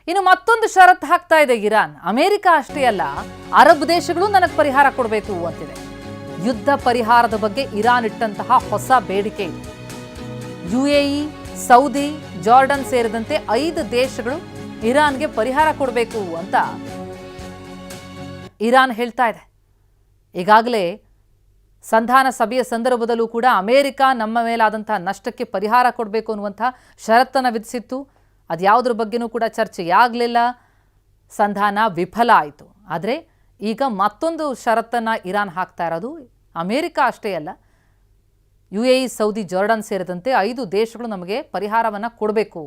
ಇನ್ನು ಮತ್ತೊಂದು ಷರತ್ತು ಹಾಕ್ತಾ ಇದೆ ಇರಾನ್. ಅಮೆರಿಕ ಅಷ್ಟೇ ಅಲ್ಲ, ಅರಬ್ ದೇಶಗಳು ನನಗೆ ಪರಿಹಾರ ಕೊಡಬೇಕು ಅಂತಿದೆ. ಯುದ್ಧ ಪರಿಹಾರದ ಬಗ್ಗೆ ಇರಾನ್ ಇಟ್ಟಂತಹ ಹೊಸ ಬೇಡಿಕೆ ಇದೆ. UAE, ಸೌದಿ, ಜಾರ್ಡನ್ ಸೇರಿದಂತೆ 5 ದೇಶಗಳು ಇರಾನ್ಗೆ ಪರಿಹಾರ ಕೊಡಬೇಕು ಅಂತ ಇರಾನ್ ಹೇಳ್ತಾ ಇದೆ. ಈಗಾಗಲೇ ಸಂಧಾನ ಸಭೆಯ ಸಂದರ್ಭದಲ್ಲೂ ಕೂಡ ಅಮೆರಿಕ ನಮ್ಮ ಮೇಲಾದಂತಹ ನಷ್ಟಕ್ಕೆ ಪರಿಹಾರ ಕೊಡಬೇಕು ಅನ್ನುವಂಥ ಷರತ್ತನ್ನು ವಿಧಿಸಿತ್ತು. ಅದ್ಯಾವುದ್ರ ಬಗ್ಗೆನೂ ಕೂಡ ಚರ್ಚೆಯಾಗಲಿಲ್ಲ, ಸಂಧಾನ ವಿಫಲ ಆಯಿತು. ಆದರೆ ಈಗ ಮತ್ತೊಂದು ಷರತ್ತನ್ನು ಇರಾನ್ ಹಾಕ್ತಾ ಇರೋದು. ಅಮೆರಿಕ ಅಷ್ಟೇ ಅಲ್ಲ, UAE, ಸೌದಿ, ಜಾರ್ಡನ್ ಸೇರಿದಂತೆ 5 ದೇಶಗಳು ನಮಗೆ ಪರಿಹಾರವನ್ನು ಕೊಡಬೇಕು.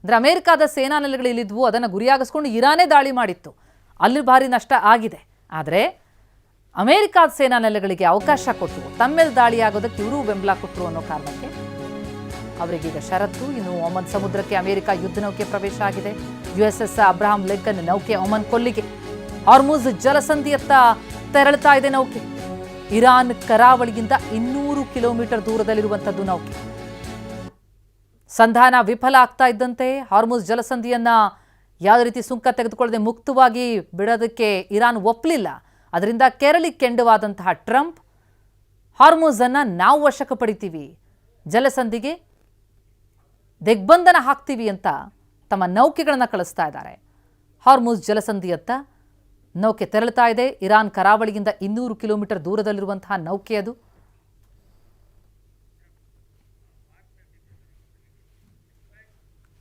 ಅಂದರೆ ಅಮೆರಿಕಾದ ಸೇನಾ ನೆಲೆಗಳು ಇಲ್ಲಿದ್ವು, ಅದನ್ನು ಗುರಿಯಾಗಿಸ್ಕೊಂಡು ಇರಾನೇ ದಾಳಿ ಮಾಡಿತ್ತು. ಅಲ್ಲಿ ಭಾರಿ ನಷ್ಟ ಆಗಿದೆ. ಆದರೆ ಅಮೆರಿಕಾದ ಸೇನಾ ನೆಲೆಗಳಿಗೆ ಅವಕಾಶ ಕೊಟ್ಟರು, ತಮ್ಮ ಮೇಲೆ ದಾಳಿ ಆಗೋದಕ್ಕೆ ಇವರು ಬೆಂಬಲ ಕೊಟ್ಟರು ಅನ್ನೋ ಕಾರಣಕ್ಕೆ ಅವರಿಗೀಗ ಷರತ್ತು. ಇನ್ನು ಒಮನ್ ಸಮುದ್ರಕ್ಕೆ ಅಮೆರಿಕ ಯುದ್ಧ ನೌಕೆ ಪ್ರವೇಶ ಆಗಿದೆ. USS ಅಬ್ರಹಾಂ ಲಿಂಕನ್ ನೌಕೆ ಒಮನ್ ಕೊಲ್ಲಿಗೆ ಹಾರ್ಮುಜ್ ಜಲಸಂಧಿಯತ್ತ ತೆರಳುತ್ತಾ ಇದೆ ನೌಕೆ. ಇರಾನ್ ಕರಾವಳಿಗಿಂತ 200 ಕಿಲೋಮೀಟರ್ ದೂರದಲ್ಲಿರುವಂಥದ್ದು ನೌಕೆ. ಸಂಧಾನ ವಿಫಲ ಆಗ್ತಾ ಇದ್ದಂತೆ ಹಾರ್ಮುಜ್ ಜಲಸಂಧಿಯನ್ನ ಯಾವುದೇ ರೀತಿ ಸುಂಕ ತೆಗೆದುಕೊಳ್ಳದೆ ಮುಕ್ತವಾಗಿ ಬಿಡೋದಕ್ಕೆ ಇರಾನ್ ಒಪ್ಪಲಿಲ್ಲ. ಅದರಿಂದ ಕೆರಳಿ ಕೆಂಡವಾದಂತಹ ಟ್ರಂಪ್ ಹಾರ್ಮುಜನ್ನು ನಾವು ವಶಕ್ಕೆ ಪಡಿತೀವಿ, ಜಲಸಂಧಿಗೆ ದಿಗ್ಬಂಧನ ಹಾಕ್ತೀವಿ ಅಂತ ತಮ್ಮ ನೌಕೆಗಳನ್ನು ಕಳಿಸ್ತಾ ಇದ್ದಾರೆ. ಹಾರ್ಮುಜ್ ಜಲಸಂಧಿಯತ್ತ ನೌಕೆ ತೆರಳುತ್ತಾ ಇದೆ. ಇರಾನ್ ಕರಾವಳಿಗಿಂತ 200 ಕಿಲೋಮೀಟರ್ ದೂರದಲ್ಲಿರುವಂತಹ ನೌಕೆ ಅದು.